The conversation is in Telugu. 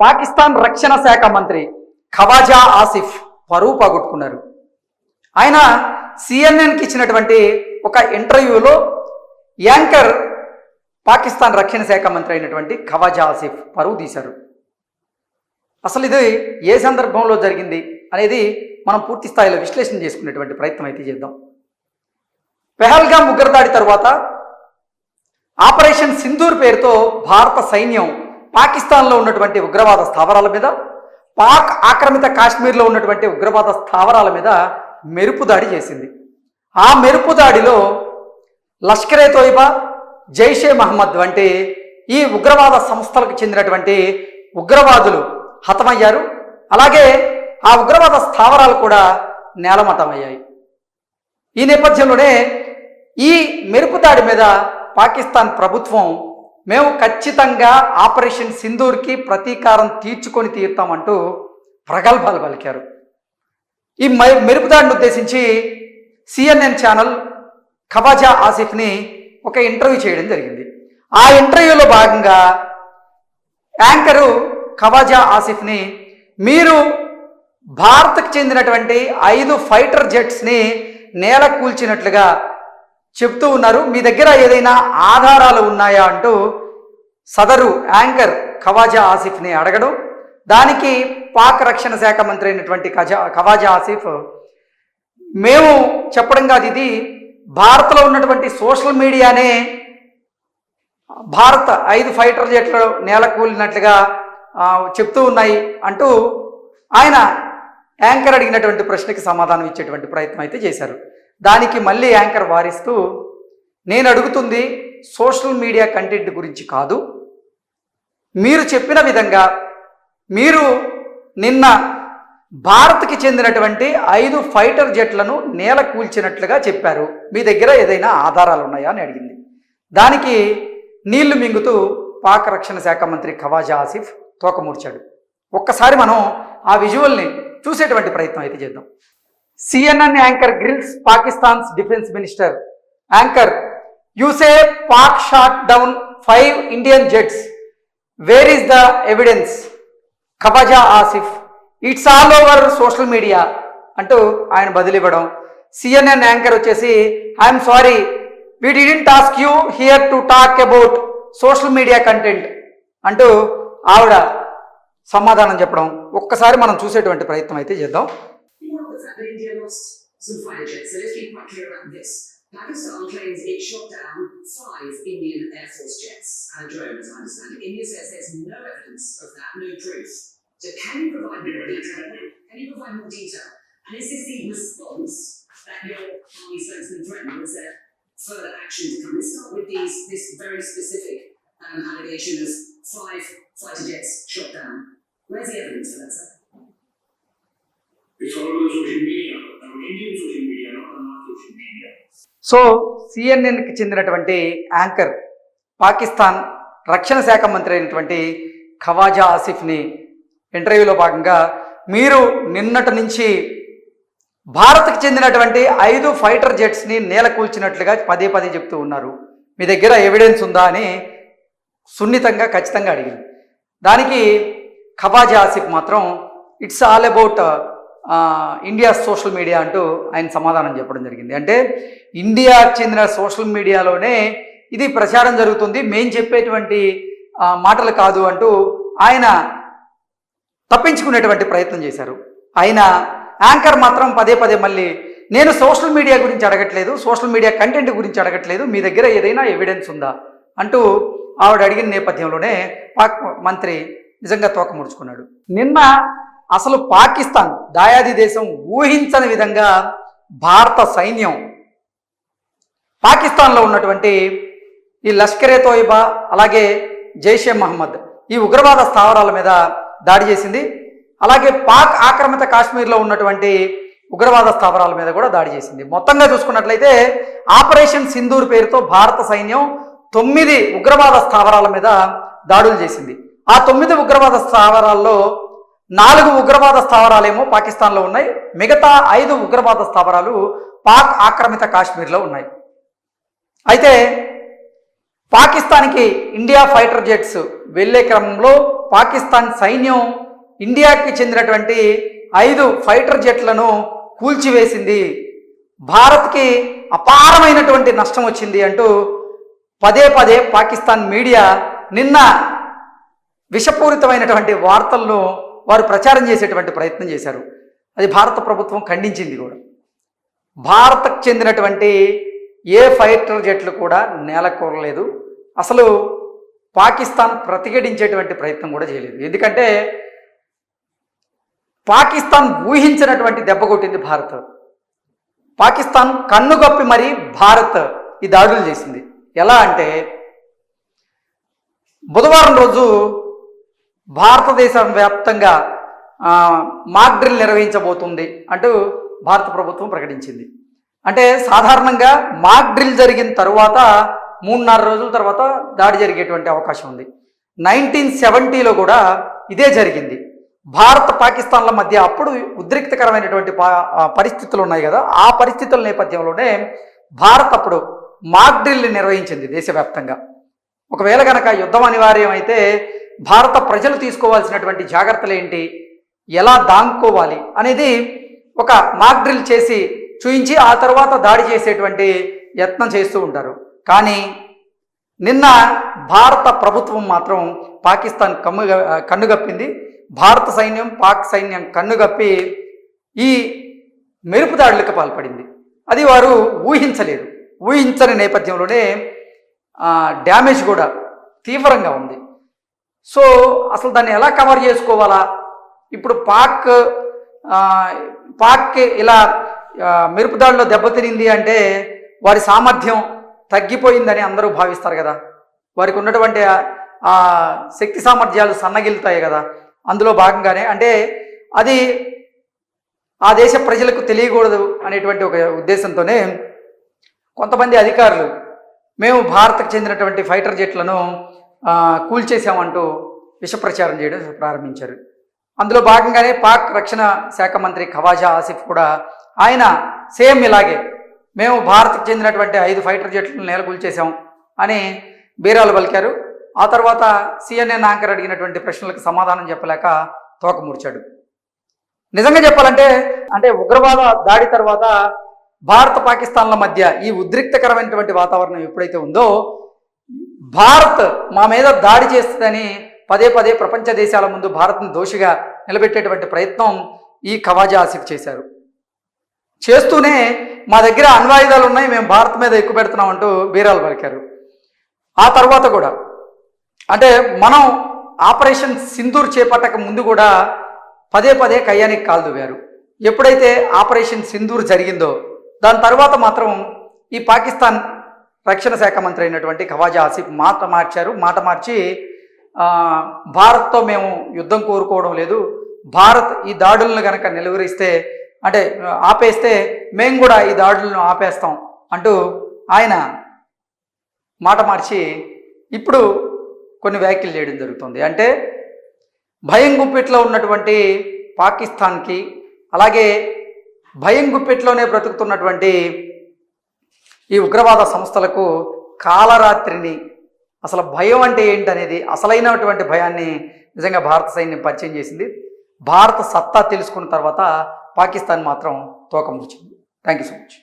పాకిస్తాన్ రక్షణ శాఖ మంత్రి ఖవాజా ఆసిఫ్ పరువు పోగొట్టుకున్నారు. ఆయన సిఎన్ఎన్కి ఇచ్చినటువంటి ఒక ఇంటర్వ్యూలో యాంకర్ పాకిస్తాన్ రక్షణ శాఖ మంత్రి అయినటువంటి ఖవాజా ఆసిఫ్ పరువు తీశారు. అసలు ఇది ఏ సందర్భంలో జరిగింది అనేది మనం పూర్తి స్థాయిలో విశ్లేషణ చేసుకునేటువంటి ప్రయత్నం అయితే చేద్దాం. పెహల్గాం ఉగ్రదాడి తర్వాత ఆపరేషన్ సింధూర్ పేరుతో భారత సైన్యం పాకిస్తాన్లో ఉన్నటువంటి ఉగ్రవాద స్థావరాల మీద, పాక్ ఆక్రమిత కాశ్మీర్లో ఉన్నటువంటి ఉగ్రవాద స్థావరాల మీద మెరుపు దాడి చేసింది. ఆ మెరుపు దాడిలో లష్కరే తోయిబా, జైషే మహమ్మద్ వంటి ఈ ఉగ్రవాద సంస్థలకు చెందినటువంటి ఉగ్రవాదులు హతమయ్యారు. అలాగే ఆ ఉగ్రవాద స్థావరాలు కూడా నేలమట్టమయ్యాయి. ఈ నేపథ్యంలోనే ఈ మెరుపు దాడి మీద పాకిస్తాన్ ప్రభుత్వం మేము ఖచ్చితంగా ఆపరేషన్ సింధూర్కి ప్రతీకారం తీర్చుకొని తీరుతామంటూ ప్రగల్భాలు పలికారు. ఈ మెరుపు దాడిని ఉద్దేశించి సిఎన్ఎన్ ఛానల్ ఖవాజా ఆసిఫ్ని ఒక ఇంటర్వ్యూ చేయడం జరిగింది. ఆ ఇంటర్వ్యూలో భాగంగా యాంకరు ఖవాజా ఆసిఫ్ని మీరు భారత్కు చెందినటువంటి 5 ఫైటర్ జెట్స్ని నేల కూల్చినట్లుగా చెప్తూ ఉన్నారు, మీ దగ్గర ఏదైనా ఆధారాలు ఉన్నాయా అంటూ సదరు యాంకర్ ఖవాజా ఆసిఫ్ని అడగడం, దానికి పాక్ రక్షణ శాఖ మంత్రి అయినటువంటి ఖవాజా ఆసిఫ్ మేము చెప్పడం కాదు, ఇది భారత్లో ఉన్నటువంటి సోషల్ మీడియానే భారత్ 5 ఫైటర్ జెట్లు నేల కూలినట్లుగా చెప్తూ ఉన్నాయి అంటూ ఆయన యాంకర్ అడిగినటువంటి ప్రశ్నకి సమాధానం ఇచ్చేటువంటి ప్రయత్నం అయితే చేశారు. దానికి మళ్ళీ యాంకర్ వారిస్తూ, నేను అడుగుతుంది సోషల్ మీడియా కంటెంట్ గురించి కాదు, మీరు చెప్పిన విధంగా మీరు నిన్న భారత్కి చెందినటువంటి 5 ఫైటర్ జెట్లను నేల కూల్చినట్లుగా చెప్పారు, మీ దగ్గర ఏదైనా ఆధారాలు ఉన్నాయా అని అడిగింది. దానికి నీళ్లు మింగుతూ పాక్ రక్షణ శాఖ మంత్రి ఖవాజా ఆసిఫ్ తోకమూర్చాడు. ఒక్కసారి మనం ఆ విజువల్ని చూసేటువంటి ప్రయత్నం అయితే చేద్దాం. CNN anchor grills Pakistan's defence minister. Anchor, you say Pak shot down 5 Indian jets, where is the evidence? Khawaja Asif, it's all over social media అంటూ ఆయన బదిలివ్వడం. సిఎన్ఎన్ యాంకర్ వచ్చేసి, I'm sorry, we didn't ask you here to talk about social media content అంటూ ఆవిడ సమాధానం చెప్పడం. ఒక్కసారి మనం చూసేటువంటి ప్రయత్నం అయితే చేద్దాం. Pakistan claims it shot down 5 Indian Air Force jets and a drone, as I understand it. India says there's no evidence of that, no proof. So can you provide more detail? Can you provide more detail? And is this the response that your army spokesman threatened? Was there further action to come? Let's start with this very specific allegation of 5 fighter jets shot down. Where's the evidence for that, sir? It's all over social media. Indian social media, not our social media. So సిఎన్ఎన్కి చెందినటువంటి యాంకర్ పాకిస్తాన్ రక్షణ శాఖ మంత్రి అయినటువంటి ఖవాజా ఆసిఫ్ని ఇంటర్వ్యూలో భాగంగా, మీరు నిన్నటి నుంచి భారత్కి చెందినటువంటి 5 ఫైటర్ జెట్స్ని నేల కూల్చినట్లుగా పదే చెప్తూ ఉన్నారు, మీ దగ్గర ఎవిడెన్స్ ఉందా అని సున్నితంగా ఖచ్చితంగా అడిగింది. దానికి ఖవాజా ఆసిఫ్ మాత్రం it's all about India social media అంటూ ఆయన సమాధానం చెప్పడం జరిగింది. అంటే ఇండియాకు చెందిన సోషల్ మీడియాలోనే ఇది ప్రచారం జరుగుతుంది, మేం చెప్పేటువంటి మాటలు కాదు అంటూ ఆయన తప్పించుకునేటువంటి ప్రయత్నం చేశారు. ఆయన యాంకర్ మాత్రం పదే మళ్ళీ, నేను సోషల్ మీడియా గురించి అడగట్లేదు, సోషల్ మీడియా కంటెంట్ గురించి అడగట్లేదు, మీ దగ్గర ఏదైనా ఎవిడెన్స్ ఉందా అంటూ ఆవిడ అడిగిన నేపథ్యంలోనే పాక్ మంత్రి నిజంగా తోక ముడుచుకున్నాడు. నిన్న అసలు పాకిస్తాన్ దాయాది దేశం ఊహించని విధంగా భారత సైన్యం పాకిస్తాన్లో ఉన్నటువంటి ఈ లష్కరే తోయిబా అలాగే జైషే మహమ్మద్ ఈ ఉగ్రవాద స్థావరాల మీద దాడి చేసింది. అలాగే పాక్ ఆక్రమిత కాశ్మీర్లో ఉన్నటువంటి ఉగ్రవాద స్థావరాల మీద కూడా దాడి చేసింది. మొత్తంగా చూసుకున్నట్లయితే ఆపరేషన్ సింధూర్ పేరుతో భారత సైన్యం 9 ఉగ్రవాద స్థావరాల మీద దాడులు చేసింది. ఆ 9 ఉగ్రవాద స్థావరాల్లో 4 ఉగ్రవాద స్థావరాలేమో పాకిస్తాన్లో ఉన్నాయి, మిగతా 5 ఉగ్రవాద స్థావరాలు పాక్ ఆక్రమిత కాశ్మీర్లో ఉన్నాయి. అయితే పాకిస్తాన్కి ఇండియా ఫైటర్ జెట్స్ వెళ్ళే క్రమంలో పాకిస్తాన్ సైన్యం ఇండియాకి చెందినటువంటి 5 ఫైటర్ జెట్లను కూల్చివేసింది, భారత్కి అపారమైనటువంటి నష్టం వచ్చింది అంటూ పదే పదే పాకిస్తాన్ మీడియా నిన్న విషపూరితమైనటువంటి వార్తలను వారు ప్రచారం చేసేటువంటి ప్రయత్నం చేశారు. అది భారత ప్రభుత్వం ఖండించింది కూడా. భారత్కు చెందినటువంటి ఏ ఫైటర్ జెట్లు కూడా నేలకూరలేదు, అసలు పాకిస్తాన్ ప్రతిఘటించేటువంటి ప్రయత్నం కూడా చేయలేదు. ఎందుకంటే పాకిస్తాన్ ఊహించినటువంటి దెబ్బ కొట్టింది భారత్. పాకిస్తాన్ కన్నుగప్పి మరీ భారత్ ఈ దాడులు చేసింది. ఎలా అంటే బుధవారం రోజు భారతదేశం వ్యాప్తంగా మాక్ డ్రిల్ నిర్వహించబోతుంది అంటూ భారత ప్రభుత్వం ప్రకటించింది. అంటే సాధారణంగా మాక్ డ్రిల్ జరిగిన తరువాత 3-4 రోజుల తర్వాత దాడి జరిగేటువంటి అవకాశం ఉంది. 1970లో కూడా ఇదే జరిగింది. భారత్ పాకిస్తాన్ల మధ్య అప్పుడు ఉద్రిక్తకరమైనటువంటి పరిస్థితులు ఉన్నాయి కదా, ఆ పరిస్థితుల నేపథ్యంలోనే భారత్ అప్పుడు మాక్ డ్రిల్ నిర్వహించింది దేశవ్యాప్తంగా. ఒకవేళ కనుక యుద్ధం అనివార్యం అయితే భారత ప్రజలు తీసుకోవాల్సినటువంటి జాగ్రత్తలు ఏంటి, ఎలా దాంకోవాలి అనేది ఒక మాక్ డ్రిల్ చేసి చూయించి ఆ తర్వాత దాడి చేసేటువంటి యత్నం చేస్తూ ఉంటారు. కానీ నిన్న భారత ప్రభుత్వం మాత్రం పాకిస్తాన్ కన్నుగప్పింది. భారత సైన్యం పాక్ సైన్యం కన్నుగప్పి ఈ మెరుపు దాడులకు పాల్పడింది. అది వారు ఊహించలేదు. ఊహించని నేపథ్యంలోనే డ్యామేజ్ కూడా తీవ్రంగా ఉంది. సో అసలు దాన్ని ఎలా కవర్ చేసుకోవాలా, ఇప్పుడు పాక్ ఇలా మెరుపు దాడిలో దెబ్బతినింది అంటే వారి సామర్థ్యం తగ్గిపోయిందని అందరూ భావిస్తారు కదా, వారికి ఉన్నటువంటి ఆ శక్తి సామర్థ్యాలు సన్నగిలుతాయి కదా. అందులో భాగంగానే అంటే అది ఆ దేశ ప్రజలకు తెలియకూడదు అనేటువంటి ఒక ఉద్దేశంతోనే కొంతమంది అధికారులు మేము భారత్కు చెందినటువంటి ఫైటర్ జెట్లను కూల్చేసామంటూ విషప్రచారం చేయడం ప్రారంభించారు. అందులో భాగంగానే పాక్ రక్షణ శాఖ మంత్రి ఖవాజా ఆసిఫ్ కూడా ఆయన సేమ్ ఇలాగే మేము భారత్కు చెందినటువంటి 5 ఫైటర్ జెట్లను నేలకూల్చేసాం అని బీరాలు పలికారు. ఆ తర్వాత CNN యాంకర్ అడిగినటువంటి ప్రశ్నలకు సమాధానం చెప్పలేక తోకముడిచాడు. నిజంగా చెప్పాలంటే అంటే ఉగ్రవాద దాడి తర్వాత భారత పాకిస్తాన్ల మధ్య ఈ ఉద్రిక్తకరమైనటువంటి వాతావరణం ఎప్పుడైతే ఉందో, భారత్ మా మీద దాడి చేస్తుందని పదే పదే ప్రపంచ దేశాల ముందు భారత్ను దోషిగా నిలబెట్టేటువంటి ప్రయత్నం ఈ ఖవాజా ఆసిఫ్ చేశారు. చేస్తూనే మా దగ్గర అణ్వాయుధాలు ఉన్నాయి, మేము భారత్ మీద ఎక్కువ పెడుతున్నాం అంటూ బీరాలు పలికారు. ఆ తర్వాత కూడా అంటే మనం ఆపరేషన్ సింధూర్ చేపట్టక ముందు కూడా పదే పదే కయ్యానికి కాలు దువ్వారు. ఎప్పుడైతే ఆపరేషన్ సింధూర్ జరిగిందో దాని తర్వాత మాత్రం ఈ పాకిస్తాన్ రక్షణ శాఖ మంత్రి అయినటువంటి ఖవాజా ఆసిఫ్ మాట మార్చి భారత్తో మేము యుద్ధం కోరుకోవడం లేదు, భారత్ ఈ దాడులను కనుక నిలువరిస్తే అంటే ఆపేస్తే మేము కూడా ఈ దాడులను ఆపేస్తాం అంటూ ఆయన మాట మార్చి ఇప్పుడు కొన్ని వ్యాఖ్యలు చేయడం జరుగుతుంది. అంటే భయం గుప్పిట్లో ఉన్నటువంటి పాకిస్తాన్కి, అలాగే భయం గుప్పిట్లోనే బ్రతుకుతున్నటువంటి ఈ ఉగ్రవాద సంస్థలకు కాలరాత్రిని అసలు భయం అంటే ఏంటనేది అసలైనటువంటి భయాన్ని నిజంగా భారత సైన్యం పరిచయం చేసింది. భారత సత్తా తెలుసుకున్న తర్వాత పాకిస్తాన్ మాత్రం తోకముడిచింది. Thank you so much.